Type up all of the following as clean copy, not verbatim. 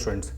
Students,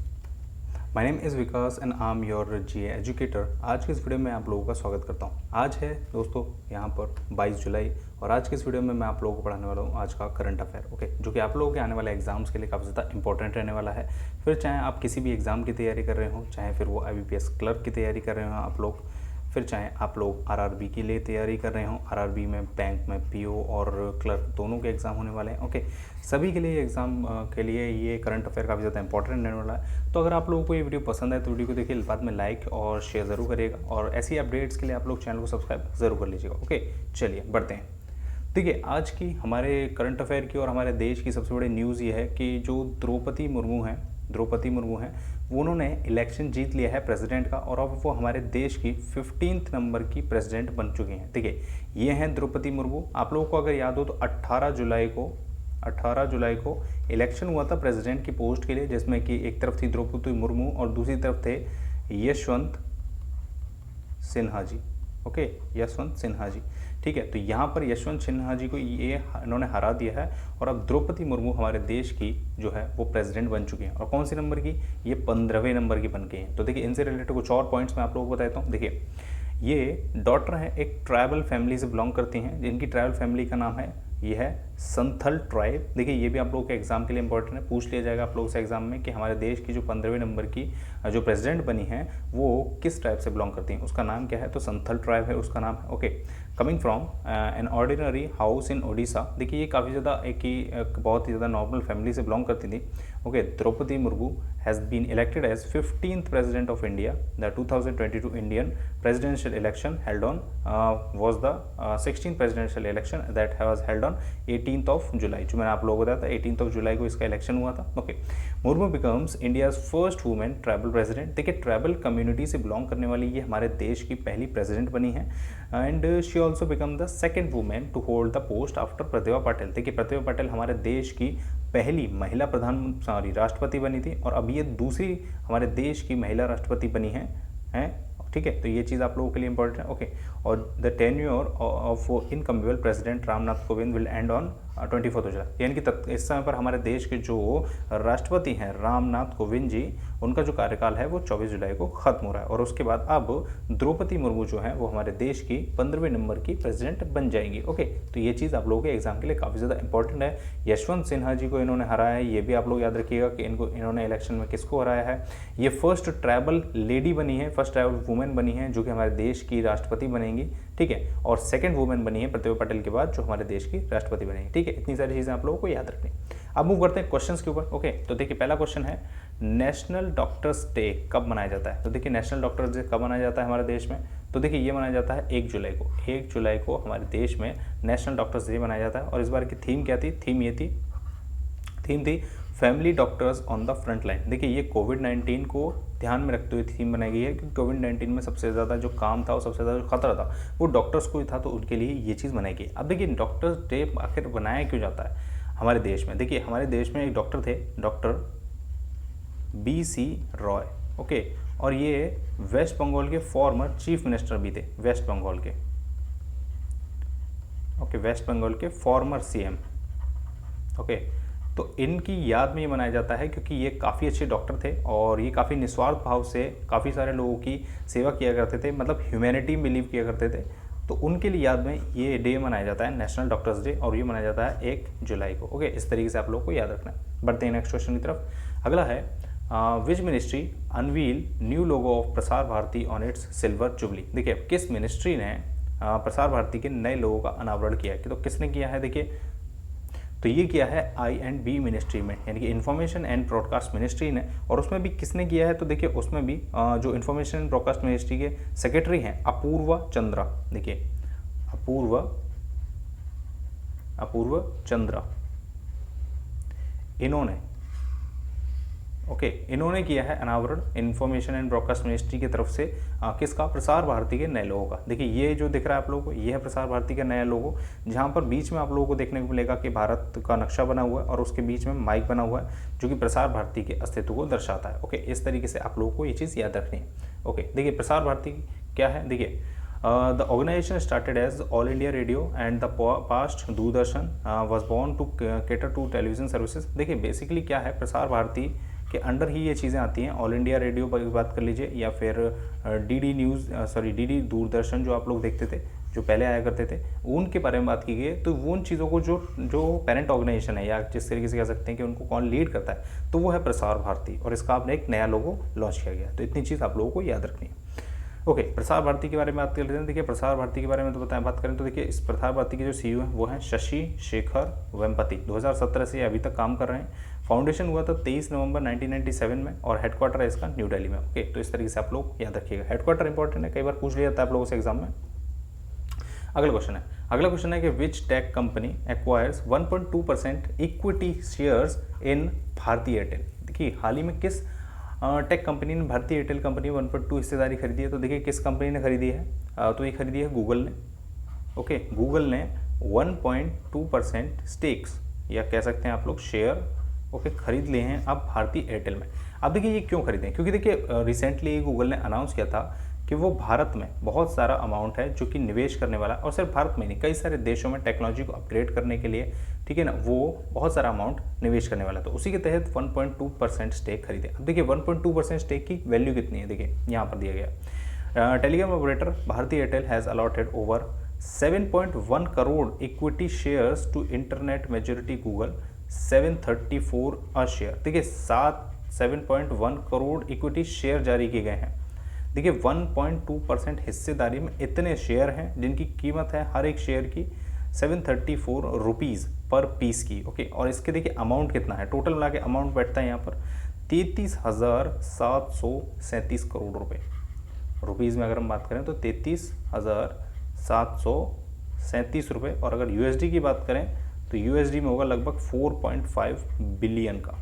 my name is Vikas and I am your GA educator. आज की इस video में आप लोगों का स्वागत करता हूं। आज है दोस्तों यहाँ पर 22 जुलाई और आज की इस वीडियो में मैं आप लोगों को पढ़ाने वाला हूँ आज का करंट अफेयर, ओके, जो कि आप लोगों के आने वाले एग्जाम्स के लिए काफ़ी ज़्यादा इंपॉर्टेंट रहने वाला है। फिर चाहे आप किसी भी एग्ज़ाम की तैयारी कर रहे हो, चाहे फिर वो IBPS क्लर्क की तैयारी कर रहे हो आप लोग, फिर चाहे आप लोग RRB के लिए तैयारी कर रहे हो, RRB में बैंक में PO और क्लर्क दोनों के एग्ज़ाम होने वाले हैं, ओके। सभी के लिए एग्ज़ाम के लिए ये करंट अफेयर काफ़ी ज़्यादा इंपॉर्टेंट रहने वाला है। तो अगर आप लोगों को ये वीडियो पसंद आए तो वीडियो को देखिए, बाद में लाइक और शेयर ज़रूर करिएगा और ऐसी अपडेट्स के लिए आप लोग चैनल को सब्सक्राइब ज़रूर कर लीजिएगा, ओके। चलिए बढ़ते हैं। देखिए, आज की हमारे करंट अफेयर की और हमारे देश की सबसे बड़ी न्यूज़ ये है कि जो द्रौपदी मुर्मू हैं वो उन्होंने इलेक्शन जीत लिया है प्रेसिडेंट का और अब वो हमारे देश की 15th नंबर की प्रेसिडेंट बन चुकी हैं। देखिए, ये हैं द्रौपदी मुर्मू। आप लोगों को अगर याद हो तो 18 जुलाई को इलेक्शन हुआ था प्रेसिडेंट की पोस्ट के लिए, जिसमें कि एक तरफ थी द्रौपदी मुर्मू और दूसरी तरफ थे यशवंत सिन्हा जी, ओके, यशवंत सिन्हा जी। ठीक है, तो यहाँ पर यशवंत सिन्हा जी को ये इन्होंने हरा दिया है और अब द्रौपदी मुर्मू हमारे देश की जो है वो प्रेसिडेंट बन चुकी हैं। और कौन सी नंबर की? ये 15वें नंबर की बन गई हैं। तो देखिए, इनसे रिलेटेड कुछ और पॉइंट्स मैं आप लोगों को बताता हूँ। देखिए, ये डॉटर हैं, एक ट्राइबल फैमिली से बिलोंग करती हैं, जिनकी ट्राइबल फैमिली का नाम है, ये है संथल ट्राइब। देखिए, ये भी आप लोगों के एग्जाम के लिए इंपॉर्टेंट है, पूछ लिया जाएगा आप लोगों से एग्जाम में कि हमारे देश की जो 15वें नंबर की जो प्रेसिडेंट बनी है वो किस ट्राइब से बिलोंग करती हैं, उसका नाम क्या है? तो संथल ट्राइब है उसका नाम है, okay. Coming from an ordinary house in Odisha. देखिए, ये काफ़ी ज़्यादा एक बहुत ही ज़्यादा नॉर्मल फैमिली से बिलोंग करती थी, okay. Droupadi Murmu has been elected as 15th president of India. The 2022 Indian presidential election held on was the 16th presidential election that was held on 18th of जुलाई, जो मैंने आप लोगों को बताया था 18th of जुलाई को इसका इलेक्शन हुआ था, okay. Murmu becomes India's first women tribal president. देखिए, ट्राइबल कम्युनिटी से बिलोंग करने वाली ये हमारे देश की पहली प्रेसिडेंट बनी है and she also become the second women to hold the post after Pratibha Patil. देखिए, प्रतिभा पाटिल हमारे देश की पहली महिला राष्ट्रपति बनी थी और अब ये दूसरी हमारे देश की महिला राष्ट्रपति बनी हैं, ठीक है। तो ये चीज़ आप लोगों के लिए इंपॉर्टेंट है, ओके। और the tenure of incumbent president Ramnath Kovind will end on 24 July, यानी कि इस समय पर हमारे देश के जो राष्ट्रपति हैं रामनाथ कोविंद जी, उनका जो कार्यकाल है वो 24 जुलाई को खत्म हो रहा है और उसके बाद अब द्रौपदी मुर्मू जो है वो हमारे देश की 15वें नंबर की प्रेसिडेंट बन जाएंगी, ओके। तो ये चीज़ आप लोगों के एग्जाम के लिए काफ़ी ज़्यादा इंपॉर्टेंट है। यशवंत सिन्हा जी को इन्होंने हराया है, ये भी आप लोग याद रखिएगा कि इन्होंने इलेक्शन में किसको हराया है। ये फर्स्ट ट्राइबल लेडी बनी है, फर्स्ट ट्राइबल वुमेन बनी है जो कि हमारे देश की राष्ट्रपति बनेंगी, ठीक है। और सेकंड वुमेन बनी है प्रतिभा पाटिल के बाद जो हमारे देश की राष्ट्रपति बनेंगी, ठीक है। इतनी सारी चीज़ें आप लोगों को याद रखनी। अब मूव करते हैं क्वेश्चंस के ऊपर, ओके। तो देखिए, पहला क्वेश्चन है नेशनल डॉक्टर्स डे कब मनाया जाता है? तो देखिए, नेशनल डॉक्टर्स डे कब मनाया जाता है हमारे देश में? तो देखिए, ये मनाया जाता है 1 जुलाई को। 1 जुलाई को हमारे देश में नेशनल डॉक्टर्स डे मनाया जाता है और इस बार की थीम क्या थी? थीम थी family doctors on the front line. देखिए, ये कोविड-19 को ध्यान में रखते हुए थीम बनाई गई है क्योंकि कोविड-19 में सबसे ज़्यादा जो काम था और सबसे ज़्यादा जो खतरा था वो डॉक्टर्स को ही था, तो उनके लिए ये चीज़ बनाई गई। अब देखिए, डॉक्टर्स डे आखिर बनाया क्यों जाता है हमारे देश में? देखिए, हमारे देश में एक डॉक्टर थे, डॉक्टर BC रॉय, ओके, और ये वेस्ट बंगाल के फॉर्मर चीफ मिनिस्टर भी थे, वेस्ट बंगाल के, ओके, वेस्ट बंगाल के फॉर्मर CM, ओके। तो इनकी याद में ये मनाया जाता है क्योंकि ये काफ़ी अच्छे डॉक्टर थे और ये काफ़ी निस्वार्थ भाव से काफ़ी सारे लोगों की सेवा किया करते थे, मतलब ह्यूमैनिटी बिलीव किया करते थे। तो उनके लिए याद में ये डे मनाया जाता है, नेशनल डॉक्टर्स डे, और ये मनाया जाता है 1 जुलाई को, ओके। इस तरीके से आप लोगों को याद रखना है। बढ़ते हैं नेक्स्ट क्वेश्चन की तरफ। अगला है which ministry unveil new logo of Prasar Bharati on its silver jubilee. देखिए, किस मिनिस्ट्री ने प्रसार भारती के नए लोगों का अनावरण किया है? तो किसने किया है? देखिए, तो ये किया है I&B मिनिस्ट्री में, यानी कि इन्फॉर्मेशन एंड ब्रॉडकास्ट मिनिस्ट्री ने। और उसमें भी किसने किया है? तो देखिए, उसमें भी जो इन्फॉर्मेशन एंड ब्रॉडकास्ट मिनिस्ट्री के सेक्रेटरी हैं अपूर्वा चंद्रा। देखिए, अपूर्व चंद्रा, इन्होंने किया है अनावरण इन्फॉर्मेशन एंड ब्रॉडकास्ट मिनिस्ट्री की तरफ से किसका? प्रसार भारती के नए लोगों का। देखिए, ये जो दिख रहा है आप लोगों को, ये है प्रसार भारती का नया लोगो, जहां पर बीच में आप लोगों को देखने को मिलेगा कि भारत का नक्शा बना हुआ है और उसके बीच में माइक बना हुआ है जो कि प्रसार भारती के अस्तित्व को दर्शाता है, ओके। इस तरीके से आप लोगों को ये चीज़ याद रखनी है, ओके। देखिए, प्रसार भारती क्या है? देखिए, The organization started as All India Radio and the past Doordarshan was born to cater to television services। देखिए, बेसिकली क्या है, प्रसार भारती के अंडर ही ये चीज़ें आती हैं। ऑल इंडिया रेडियो पर बात कर लीजिए या फिर डीडी न्यूज़ डीडी दूरदर्शन जो आप लोग देखते थे, जो पहले आया करते थे, उनके बारे में बात की गई है। तो वो उन चीज़ों को जो पेरेंट ऑर्गेनाइजेशन है या जिस तरीके से कह सकते हैं कि उनको कौन लीड करता है, तो वो है प्रसार भारती, और इसका आपने एक नया लोगो लॉन्च किया गया। तो इतनी चीज़ आप लोगों को याद रखनी है। ओके, प्रसार भारती के बारे में बात कर लेते हैं। देखिए प्रसार भारती के बारे में तो बात करें तो देखिए इस प्रसार भारती के जो सीईओ हैं वो हैं शशि शेखर वेम्पति। 2017 से अभी तक काम कर रहे हैं। फाउंडेशन हुआ था 23 नवंबर 1997 में और हेडक्वार्टर है इसका न्यू दिल्ली में। ओके, तो इस तरीके से आप लोग याद रखिएगा। हेडक्वार्टर इंपॉर्टेंट है, कई बार पूछ लिया जाता है आप लोगों से एग्जाम में। अगला क्वेश्चन है कि which tech company acquires 1.2% equity shares in Bharti Airtel. देखिए हाल ही में किस टेक कंपनी ने भारतीय एयरटेल कंपनी 1.2 हिस्सेदारी खरीदी है। तो देखिए किस कंपनी ने खरीदी है, तो ये खरीदी है गूगल ने। ओके, गूगल ने 1.2% स्टेक्स या कह सकते हैं आप लोग शेयर खरीद लिए हैं अब भारतीय एयरटेल में। अब देखिए ये क्यों खरीदे, क्योंकि देखिए रिसेंटली गूगल ने अनाउंस किया था कि वो भारत में बहुत सारा अमाउंट है जो कि निवेश करने वाला, और सिर्फ भारत में नहीं कई सारे देशों में टेक्नोलॉजी को अपग्रेड करने के लिए, ठीक है ना, वो बहुत सारा अमाउंट निवेश करने वाला। तो उसी के तहत 1.2% स्टेक खरीदे। अब देखिए 1.2% स्टेक की वैल्यू कितनी है, देखिए यहाँ पर दिया गया। Telecom operator Bharti Airtel has allotted over 7.1 crore equity shares to internet majority Google 734 a share. देखिए 7.1 करोड़ इक्विटी शेयर जारी किए गए हैं। देखिए 1.2% हिस्सेदारी में इतने शेयर हैं जिनकी कीमत है हर एक शेयर की 734 रुपीज़ पर पीस की। ओके, और इसके देखिए अमाउंट कितना है, टोटल मिला के अमाउंट बैठता है यहाँ पर 33,737 करोड़ रुपए। रुपीज़ में अगर हम बात करें तो 33,737 रुपये, और अगर यूएसडी की बात करें तो यूएसडी में होगा लगभग 4.5 बिलियन का।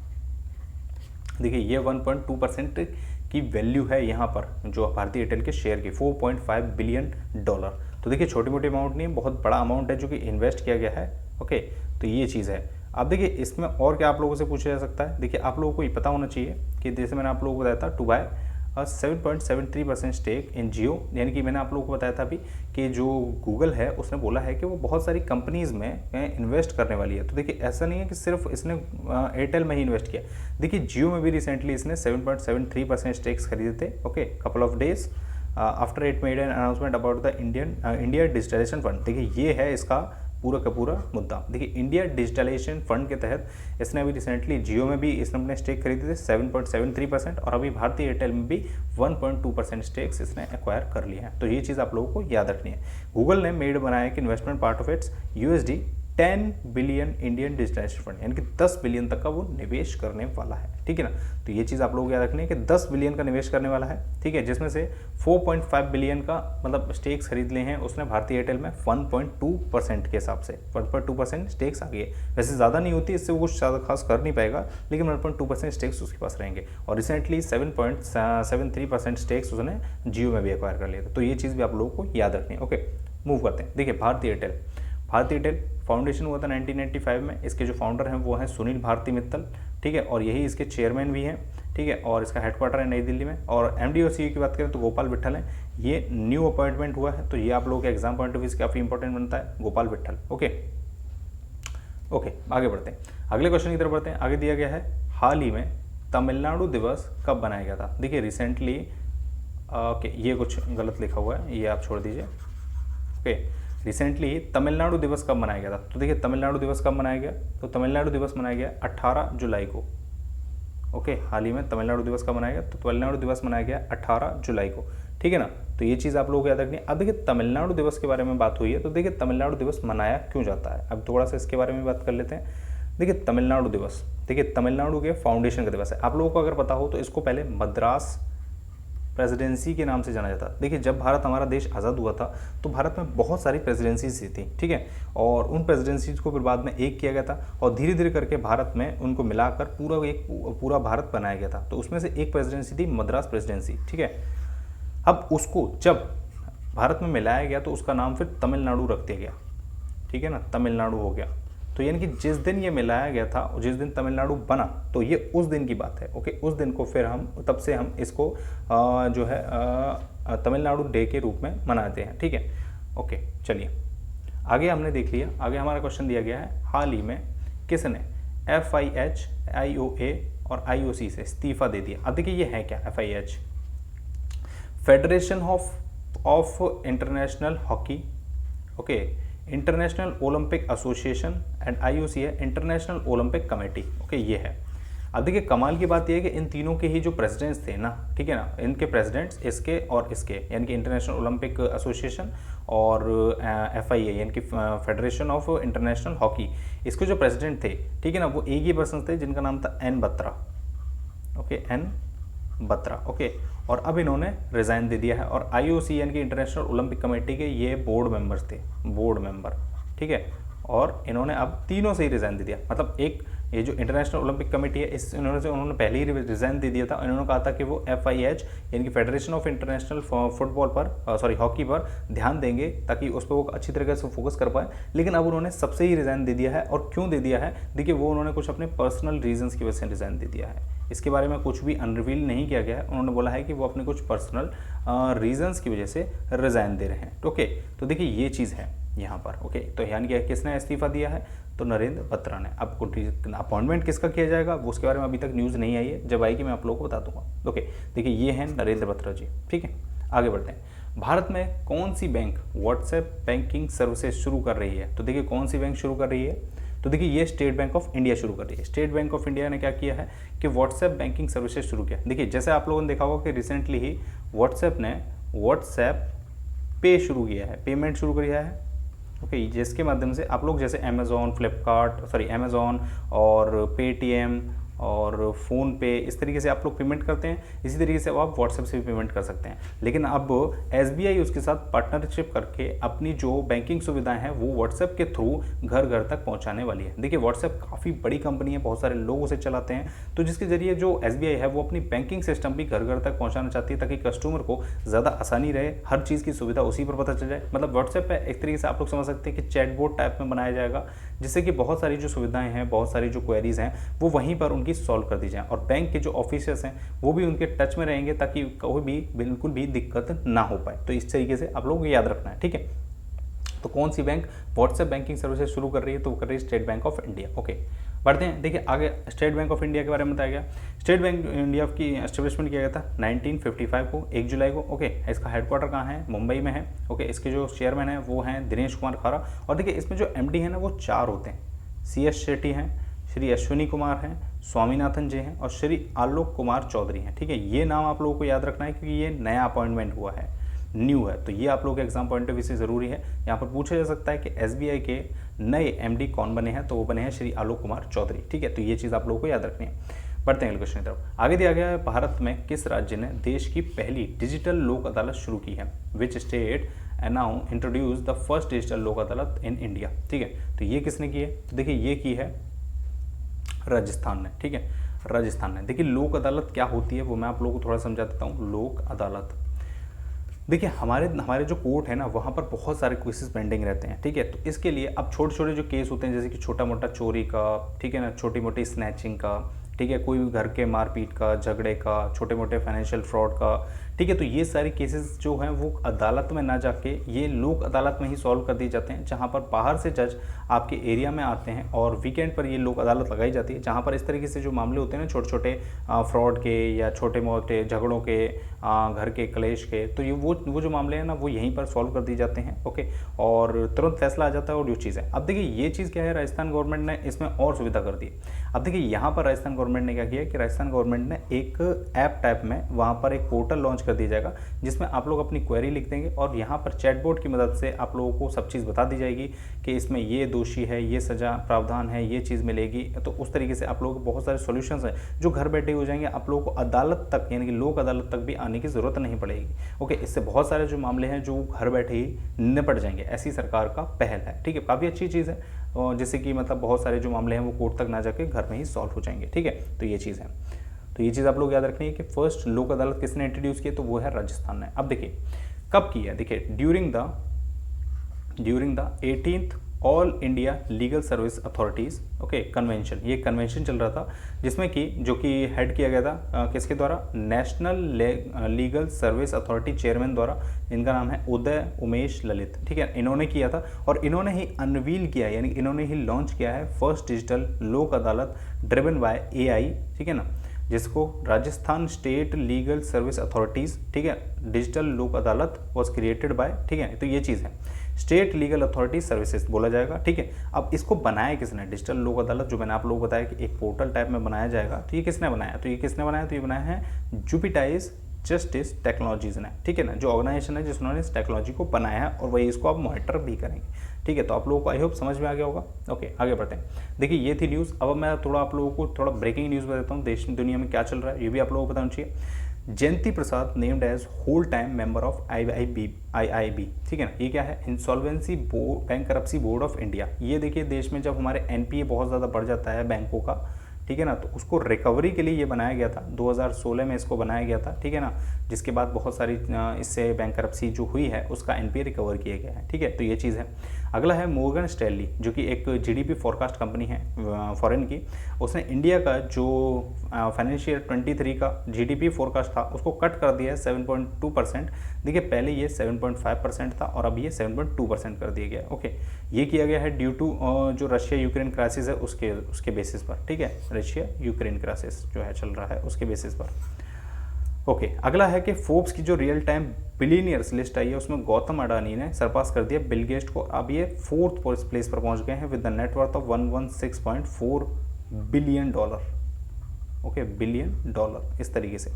देखिए ये 1.2% की वैल्यू है यहाँ पर जो भारतीय एयरटेल के शेयर की, 4.5 बिलियन डॉलर। तो देखिए छोटी मोटी अमाउंट नहीं है, बहुत बड़ा अमाउंट है जो कि इन्वेस्ट किया गया है। ओके, तो ये चीज़ है। अब देखिए इसमें और क्या आप लोगों से पूछा जा सकता है। देखिए आप लोगों को ये पता होना चाहिए कि जैसे मैंने आप लोगों को बताया था टू बाय 7.73% स्टेक इन जियो, यानी कि मैंने आप लोगों को बताया था अभी कि जो गूगल है उसने बोला है कि वो बहुत सारी कंपनीज़ में इन्वेस्ट करने वाली है। तो देखिए ऐसा नहीं है कि सिर्फ इसने एयरटेल में ही इन्वेस्ट किया, देखिए जियो में भी रिसेंटली इसने 7.73% स्टेक्स खरीदे थे। Okay, couple of days after it made an announcement about the India digitalisation fund. देखिए ये है इसका पूरा का पूरा मुद्दा। देखिए इंडिया डिजिटलाइजेशन फंड के तहत इसने अभी रिसेंटली जियो में भी इसने अपने स्टेक खरीदे थे 7.73%, और अभी भारतीय एयरटेल में भी 1.2% स्टेक्स इसने एक्वायर कर लिए हैं। तो ये चीज़ आप लोगों को याद रखनी है। गूगल ने मेड बनाया कि investment part of its USD 10 billion Indian digitalisation fund, यानी कि 10 बिलियन तक का वो निवेश करने वाला है। ठीक है ना, तो ये चीज़ आप लोगों को याद रखनी है कि 10 बिलियन का निवेश करने वाला है। ठीक है, जिसमें से 4.5 बिलियन का मतलब स्टेक्स खरीद लिए हैं उसने भारतीय एयरटेल में 1.2% के हिसाब से। 1.2% स्टेक्स आ गई है, वैसे ज़्यादा नहीं होती, इससे वो कुछ ज़्यादा खास कर नहीं पाएगा, लेकिन 1.2% स्टेक्स उसके पास रहेंगे। और रिसेंटली 7.73% स्टेक्स उसने जियो में भी एक्वायर कर लिया था। तो ये चीज़ भी आप लोगों को याद रखनी है। ओके, मूव करते हैं। देखिए भारतीय एयरटेल फाउंडेशन हुआ था 1995 में। इसके जो फाउंडर हैं वो हैं सुनील भारती मित्तल। ठीक है, और यही इसके चेयरमैन भी हैं। ठीक है, और इसका हेडक्वार्टर है नई दिल्ली में। और MD और CEO की बात करें तो गोपाल विट्ठल हैं। ये न्यू अपॉइंटमेंट हुआ है, तो ये आप लोगों के एग्जाम पॉइंट ऑफ व्यू से काफ़ी इंपॉर्टेंट बनता है, गोपाल विट्ठल। ओके, आगे बढ़ते हैं, अगले क्वेश्चन की तरफ बढ़ते हैं। आगे दिया गया है हाल ही में तमिलनाडु दिवस कब बनाया गया था। देखिए रिसेंटली ये कुछ गलत लिखा हुआ है, ये आप छोड़ दीजिए। ओके, रिसेंटली तमिलनाडु दिवस कब मनाया गया था। तो देखिए तमिलनाडु दिवस कब मनाया गया, तो तमिलनाडु दिवस मनाया गया 18 जुलाई को। ओके, हाल ही में तमिलनाडु दिवस कब मनाया गया, तो तमिलनाडु दिवस मनाया गया 18 जुलाई को। ठीक है ना, तो ये चीज़ आप लोगों को याद रखनी है। अब देखिए तमिलनाडु दिवस के बारे में बात हुई है, तो देखिए तमिलनाडु दिवस मनाया क्यों जाता है, अब थोड़ा सा इसके बारे में बात कर लेते हैं। देखिए तमिलनाडु दिवस, देखिए तमिलनाडु के फाउंडेशन का दिवस है। आप लोगों को अगर पता हो तो इसको पहले मद्रास प्रेसिडेंसी के नाम से जाना जाता। देखिए जब भारत हमारा देश आज़ाद हुआ था तो भारत में बहुत सारी प्रेसिडेंसीज थी। ठीक है, और उन प्रेसिडेंसीज को फिर बाद में एक किया गया था, और धीरे धीरे करके भारत में उनको मिलाकर पूरा भारत बनाया गया था। तो उसमें से एक प्रेसिडेंसी थी मद्रास प्रेसिडेंसी। ठीक है, अब उसको जब भारत में मिलाया गया तो उसका नाम फिर तमिलनाडु रख दिया गया। ठीक है ना, तमिलनाडु हो गया। तो यानी कि जिस दिन ये मिलाया गया था, जिस दिन तमिलनाडु बना, तो ये उस दिन की बात है। ओके, उस दिन को फिर हम तब से हम इसको जो है तमिलनाडु डे के रूप में मनाते हैं। ठीक है, ओके, चलिए आगे हमने देख लिया। आगे हमारा क्वेश्चन दिया गया है हाल ही में किसने FIH, IOA और IOC से इस्तीफा दे दिया। अब देखिए ये है क्या FIH, federation of international hockey, okay, international Olympic association, and IOC है इंटरनेशनल ओलंपिक कमेटी, ओके ये है। अब देखिए कमाल की बात यह है कि इन तीनों के ही जो प्रेसिडेंट्स थे ना, ठीक है ना, इनके प्रेसिडेंट्स इसके और इसके यानी कि इंटरनेशनल ओलंपिक एसोसिएशन और FIA यानी कि फेडरेशन ऑफ इंटरनेशनल हॉकी, इसके जो प्रेसिडेंट थे, ठीक है ना, वो एक ही पर्सन थे जिनका नाम था N Batra, okay, N Batra, okay. और अब इन्होंने रिजाइन दे दिया है। और IOC यानी कि इंटरनेशनल ओलंपिक कमेटी के ये बोर्ड मेंबर्स थे, बोर्ड मेंबर, ठीक है, और इन्होंने अब तीनों से ही रिजाइन दे दिया। मतलब एक ये जो इंटरनेशनल ओलंपिक कमेटी है इस उन्होंने पहले ही रिजाइन दे दिया था। इन्होंने कहा था कि वो FIH यानी कि फेडरेशन ऑफ इंटरनेशनल फुटबॉल पर हॉकी पर ध्यान देंगे ताकि उस पर वो अच्छी तरीके से फोकस कर पाए, लेकिन अब उन्होंने सबसे ही रिजाइन दे दिया है। और क्यों दे दिया है, देखिए वो उन्होंने कुछ अपने पर्सनल रीजंस की वजह से रिजाइन दे दिया है। इसके बारे में कुछ भी अनरिवील नहीं किया गया है। उन्होंने बोला है कि वो अपने कुछ पर्सनल रीजंस की वजह से रिजाइन दे रहे हैं, ओके। तो देखिए ये चीज़ है यहाँ पर, ओके। तो यानी कि किसने इस्तीफा दिया है, तो नरेंद्र बत्रा ने। अब अपॉइंटमेंट किसका किया जाएगा वो उसके बारे में अभी तक न्यूज़ नहीं आई है, जब आएगी मैं आप लोगों को बता दूंगा, ओके। देखिए ये हैं नरेंद्र बत्रा जी, ठीक है। आगे बढ़ते हैं। भारत में कौन सी बैंक व्हाट्सएप बैंकिंग सर्विसेज शुरू कर रही है, तो देखिए कौन सी बैंक शुरू कर रही है, तो देखिए ये स्टेट बैंक ऑफ इंडिया शुरू कर रही है। स्टेट बैंक ऑफ इंडिया ने क्या किया है कि व्हाट्सएप बैंकिंग सर्विसेज शुरू किया। देखिए जैसे आप लोगों ने देखा होगा कि रिसेंटली ही व्हाट्सएप ने व्हाट्सएप पे शुरू किया है, पेमेंट शुरू किया है, ओके, जिसके माध्यम से आप लोग जैसे अमेज़ॉन और पेटीएम और फ़ोन पे इस तरीके से आप लोग पेमेंट करते हैं, इसी तरीके से आप व्हाट्सएप से भी पेमेंट कर सकते हैं। लेकिन अब SBI उसके साथ पार्टनरशिप करके अपनी जो बैंकिंग सुविधाएं हैं वो व्हाट्सएप के थ्रू घर घर तक पहुंचाने वाली है। देखिए व्हाट्सएप काफ़ी बड़ी कंपनी है, बहुत सारे लोग उसे चलाते हैं, तो जिसके जरिए जो SBI है वो अपनी बैंकिंग सिस्टम भी घर घर तक पहुँचाना चाहती है ताकि कस्टमर को ज़्यादा आसानी रहे, हर चीज़ की सुविधा उसी पर पता चल जाए। मतलब व्हाट्सएप पर एक तरीके से आप लोग समझ सकते हैं कि चैटबॉट टाइप में बनाया जाएगा, जिससे कि बहुत सारी जो सुविधाएं हैं, बहुत सारी जो क्वेरीज हैं वो वहीं पर उनकी सॉल्व कर दी जाए, और बैंक के जो ऑफिसर्स हैं वो भी उनके टच में रहेंगे ताकि कोई भी बिल्कुल भी दिक्कत ना हो पाए। तो इस तरीके से आप लोगों को याद रखना है, ठीक है। तो कौन सी बैंक व्हाट्सएप बैंकिंग सर्विसेज शुरू कर रही है, तो वो कर रही है state bank of India, okay. बढ़ते हैं, देखिए आगे स्टेट बैंक ऑफ इंडिया के बारे में बताया गया। स्टेट बैंक इंडिया की एस्टेब्लिशमेंट किया गया था 1955 को, 1 जुलाई को, ओके। इसका हेडक्वार्टर कहाँ है, मुंबई में है, ओके। इसके जो चेयरमैन हैं वो हैं दिनेश कुमार खारा, और देखिए इसमें जो MD है ना वो 4 होते हैं। CS शेट्टी हैं, श्री अश्विनी कुमार हैं, स्वामीनाथन जी हैं, और श्री आलोक कुमार चौधरी हैं, ठीक है। ये नाम आप लोगों को याद रखना है क्योंकि ये नया अपॉइंटमेंट हुआ है, न्यू है, तो ये आप लोगों के एग्जाम पॉइंट ऑफ व्यू से ज़रूरी है। यहाँ पर पूछा जा सकता है कि SBI के नए MD कौन बने हैं, तो वो बने हैं श्री आलोक कुमार चौधरी, ठीक है। तो ये चीज़ आप लोगों को याद रखनी है। बढ़ते हैं अगले क्वेश्चन की तरफ। आगे दिया गया है, भारत में किस राज्य ने देश की पहली डिजिटल लोक अदालत शुरू की है, which state now introduce the first digital लोक अदालत इन इंडिया, ठीक है। तो ये किसने की है, तो देखिए ये की है राजस्थान ने, ठीक है, राजस्थान ने। देखिए लोक अदालत क्या होती है वो मैं आप लोगों को थोड़ा समझा देता हूँ। लोक अदालत, देखिए हमारे जो कोर्ट है ना वहाँ पर बहुत सारे केसेस पेंडिंग रहते हैं, ठीक है। तो इसके लिए अब छोटे छोटे जो केस होते हैं, जैसे कि छोटा मोटा चोरी का, ठीक है ना, छोटी मोटी स्नैचिंग का, ठीक है, कोई भी घर के मारपीट का, झगड़े का, छोटे मोटे फाइनेंशियल फ्रॉड का, ठीक है। तो ये सारे केसेस जो हैं वो अदालत में ना जाके ये लोक अदालत में ही सॉल्व कर दिए जाते हैं, जहाँ पर बाहर से जज आपके एरिया में आते हैं और वीकेंड पर ये लोक अदालत लगाई जाती है, जहाँ पर इस तरीके से जो मामले होते हैं ना छोटे छोटे फ्रॉड के या छोटे मोटे झगड़ों के, घर के क्लेश के, तो ये वो जो मामले हैं ना वो यहीं पर सॉल्व कर दिए जाते हैं, ओके। और तुरंत फैसला आ जाता है और जो चीज़ है। अब देखिए ये चीज़ क्या है, राजस्थान गवर्नमेंट ने इसमें और सुविधा कर दी। अब देखिए यहाँ पर राजस्थान गवर्नमेंट ने क्या किया कि राजस्थान गवर्नमेंट ने एक ऐप टाइप में वहाँ पर एक पोर्टल लॉन्च कर दिया जाएगा, जिसमें आप लोग अपनी क्वेरी लिख देंगे और यहाँ पर चैटबॉट की मदद से आप लोगों को सब चीज़ बता दी जाएगी कि इसमें ये दोषी है, ये सजा प्रावधान है, ये चीज़ मिलेगी। तो उस तरीके से आप लोगों को बहुत सारे सॉल्यूशंस हैं जो घर बैठे हो जाएंगे, आप लोगों को अदालत तक यानी कि लोक अदालत तक भी आने की ज़रूरत नहीं पड़ेगी, ओके। इससे बहुत सारे जो मामले हैं जो घर बैठे ही निपट जाएंगे, ऐसी सरकार का पहल है, ठीक है। काफ़ी अच्छी चीज़ है, जिससे कि मतलब बहुत सारे जो मामले हैं वो कोर्ट तक ना जाके घर में ही सॉल्व हो जाएंगे, ठीक है। तो ये चीज़ है, तो ये चीज़ आप लोग याद रखनी है कि फर्स्ट लोक अदालत किसने इंट्रोड्यूस की, तो वो है राजस्थान ने। अब देखिए कब की है, देखिए during the 18th all India legal service authorities, okay, convention. ये कन्वेंशन चल रहा था जिसमें कि जो कि हेड किया गया था किसके द्वारा, national legal service authority chairman द्वारा, इनका नाम है उदय उमेश ललित, ठीक है। इन्होंने किया था और इन्होंने ही अनवील किया यानी इन्होंने ही लॉन्च किया है फर्स्ट डिजिटल लोक अदालत ड्रिवन बाय AI, ठीक है ना। जिसको Rajasthan state legal service authorities, ठीक है, डिजिटल लोक अदालत वॉज क्रिएटेड बाय, ठीक है, तो ये चीज़ है स्टेट लीगल अथॉरिटी सर्विसेज बोला जाएगा, ठीक है। अब इसको बनाया किसने, डिजिटल लोक अदालत जो मैंने आप लोगों को बताया कि एक पोर्टल टाइप में बनाया जाएगा, तो ये किसने बनाया, तो ये बनाया है जुपिटाइज जस्टिस टेक्नोलॉजीज ने, ठीक है ना, जो ऑर्गेनाइजेशन है जिसने इस टेक्नोलॉजी को बनाया है और वही इसको आप मॉनिटर भी करेंगे, ठीक है। तो आप लोगों को आई होप समझ में आ गया होगा। ओके, आगे बढ़ते हैं। देखिए ये थी न्यूज़। अब मैं थोड़ा आप लोगों को थोड़ा ब्रेकिंग न्यूज़ बताता हूँ, देश दुनिया में क्या चल रहा है ये भी आप लोगों को बताना चाहिए। Jayanti Prasad named as whole time member of IIB, ठीक है ना। ये क्या है, insolvency board, bankruptcy board of India. ये देखिए देश में जब हमारे NPA बहुत ज़्यादा बढ़ जाता है बैंकों का, ठीक है ना, तो उसको रिकवरी के लिए ये बनाया गया था, 2016 में इसको बनाया गया था, ठीक है ना, जिसके बाद बहुत सारी इससे बैंकरप्सी जो हुई है उसका NPA रिकवर किया गया है, ठीक है। तो ये चीज़ है। अगला है मोर्गन स्टैनली, जो कि एक GDP फोरकास्ट कंपनी है फॉरेन की। उसने इंडिया का जो फाइनेंशियल 23 का GDP फोरकास्ट था उसको कट कर दिया है 7.2%। देखिए पहले ये 7.5% था और अब ये 7.2% कर दिया गया। ओके, ये किया गया है ड्यू टू जो रशिया यूक्रेन क्राइसिस है उसके बेसिस पर, ठीक है, रशिया यूक्रेन क्राइसिस जो है चल रहा है उसके बेसिस पर। ओके, अगला है कि फोर्ब्स की जो रियल टाइम बिलियनियर्स लिस्ट आई है उसमें गौतम अडानी ने सरपास कर दिया बिल गेट्स को। अब ये 4th प्लेस पर पहुंच गए हैं with the net worth of $116.4 billion. Okay, billion dollar इस तरीके से,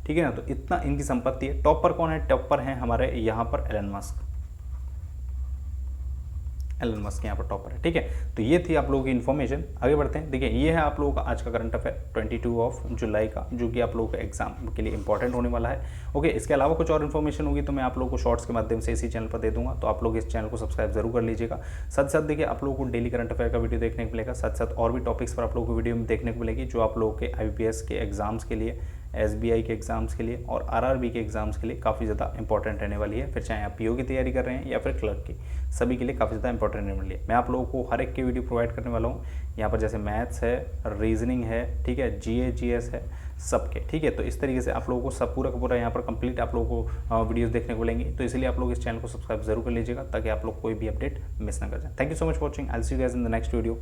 ठीक है ना। तो इतना इनकी संपत्ति है। टॉप पर कौन है, टॉप पर है हमारे यहाँ पर एलन मस्क यहाँ पर टॉपर है, ठीक है। तो ये थी आप लोगों की इन्फॉर्मेशन। आगे बढ़ते हैं। देखिए ये है आप लोगों का आज का करंट अफेयर 22 जुलाई का, जो कि आप लोगों के एग्जाम के लिए इंपॉर्टेंट होने वाला है। ओके, इसके अलावा कुछ और इन्फॉर्मेशन होगी तो मैं आप लोगों को शॉर्ट्स के माध्यम से इसी चैनल पर दे दूंगा, तो आप लोग इस चैनल को सब्सक्राइब जरूर कर लीजिएगा। साथ साथ देखिए आप लोगों को डेली करंट अफेयर का वीडियो देखने को मिलेगा, साथ साथ और भी टॉपिक्स पर आप लोगों को वीडियो में देखने को मिलेगी, जो आप लोगों के IBPS के एग्जाम्स के लिए, SBI के एग्जाम्स के लिए और RRB के एग्जाम्स के लिए काफ़ी ज़्यादा इंपॉर्टेंट रहने वाली है। फिर चाहे आप PO की तैयारी कर रहे हैं या फिर क्लर्क की, सभी के लिए काफ़ी ज़्यादा इंपॉर्टेंट रहने वाली है। मैं आप लोगों को हर एक की वीडियो प्रोवाइड करने वाला हूँ यहाँ पर, जैसे मैथ्स है, रीजनिंग है, ठीक है, GA GS है, सबके, ठीक है। तो इस तरीके से आप लोगों को सब पूरा का पूरा यहाँ पर कंप्लीट आप लोगों को वीडियोस देखने को मिलेंगी। तो इसलिए आप लोग इस चैनल को सब्सक्राइब जरूर कर लीजिएगा ताकि आप लोग कोई भी अपडेट मिस ना कर जाए। Thank you so much for watching. I will see you guys in the next video.